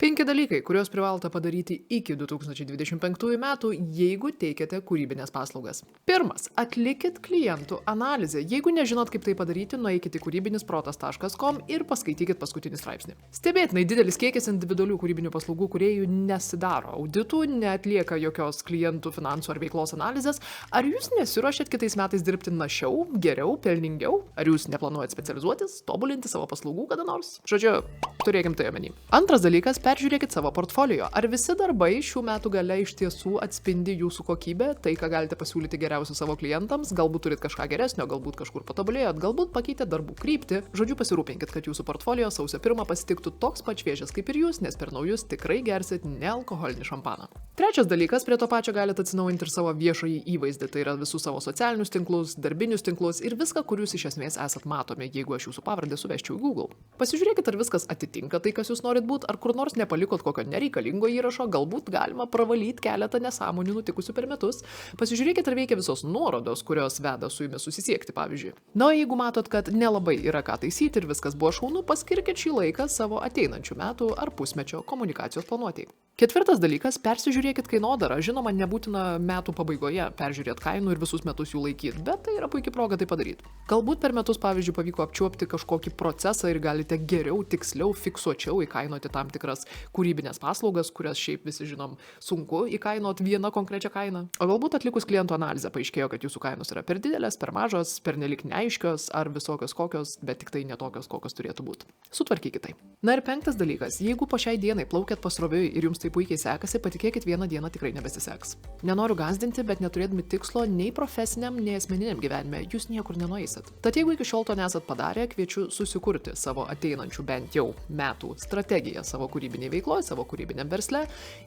5 dalykai, kuriuos privalote padaryti iki 2025 metų, jeigu teikiate kūrybinės paslaugas. Pirmas. Atlikit klientų analizę. Jeigu nežinot, kaip tai padaryti, nueikite į kūrybinisprotas.com ir paskaitykit paskutinį straipsnį. Stebėtinai didelis kiekis individualių kūrybinių paslaugų kūrėjų nesidaro auditų, neatlieka jokios klientų finansų ar veiklos analizės. Ar jūs nesiruošiat kitais metais dirbti našiau, geriau, pelningiau? Ar jūs neplanuojat specializuotis, tobulinti savo paslaugų kada nors? Žodžiu, turėkim tai omeny. Antras dalykas. Peržiūrėkit savo portfolio. Ar visi darbai šių metų gale iš tiesų atspindi jūsų kokybę, tai, ką galite pasiūlyti geriausiu savo klientams, galbūt turit kažką geresnio, galbūt kažkur patobulėjot, galbūt pakeitėt darbų kryptį. Žodžiu, pasirūpinkit, kad jūsų portfolio sausio 1 pasitiktų toks pat šviežias kaip ir jūs, nes per naujus tikrai gersit nealkoholinį šampaną. Trečias dalykas, prie to pačio galite atsinaujinti ir savo viešąjį įvaizdį, tai yra visus savo socialinius tinklus, darbinius tinklus ir viską, kur jūs iš esmės esat matomi, jeigu aš jūsų pavardę suvesčiau į Google. Pasižiūrėkit, ar viskas atitinka tai, kas jūs norit būti, ar kur nors nepalikot kokio nereikalingo įrašo, galbūt galima pravalyti keletą nesąmonių nutikusių per metus. Pasižiūrėkit, ar veikia visos nuorodos, kurios veda su jumis susisiekti, pavyzdžiui. Na, o jeigu matot, kad nelabai yra ką taisyti ir viskas buvo šaunu, paskirkit šį laiką savo ateinančių metų ar pusmečio komunikacijos planuotėjai. Ketvirtas dalykas, persižiūrėkit kainodarą. Žinoma, nebūtina metų pabaigoje peržiūrėti kainų ir visus metus jų laikyti, bet tai yra puikia proga tai padaryti. Galbūt per metus, pavyzdžiui, pavyko apčiuopti kažkokį procesą ir galite geriau, tiksliau, fiksuočiau įkainoti tam tikras kūrybinės paslaugas, kurias šiaip visi žinom sunku įkainoti vieną konkrečią kainą. O galbūt atlikus klientų analizę paaiškėjo, kad jūsų kainos yra per didelės, per mažos, per nelik neaiškios ar visokios kokios, bet tik tai netokios, kokios turėtų būti. Sutvarkykit tai. Na ir penktas dalykas, jeigu po šiai dienai plaukiat pasroviui ir jums tai puikiai sekasi, patikėkit, vieną dieną tikrai nebesiseks. Nenoriu gąsdinti, bet neturėdami tikslo nei profesiniam, nei asmeniniam gyvenime, jūs niekur nenueisit. Tad jeigu iki šiol to nesat padarę, kviečiu susikurti savo ateinančių bent jau metų strategiją savo kūrybiniai veikloje, savo kūrybiniam versle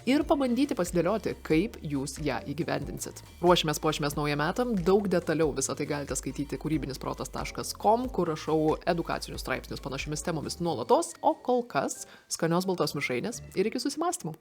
ir pabandyti pasidėlioti, kaip jūs ją įgyvendinsit. Ruošimės naujam metam, daug detaliau visą tai galite skaityti kūrybinisprotas.com, kur rašau edukacinius straipsnius panašiomis temomis nuolatos, o kol kas skanios baltos mišrainės ir iki susimąstymų.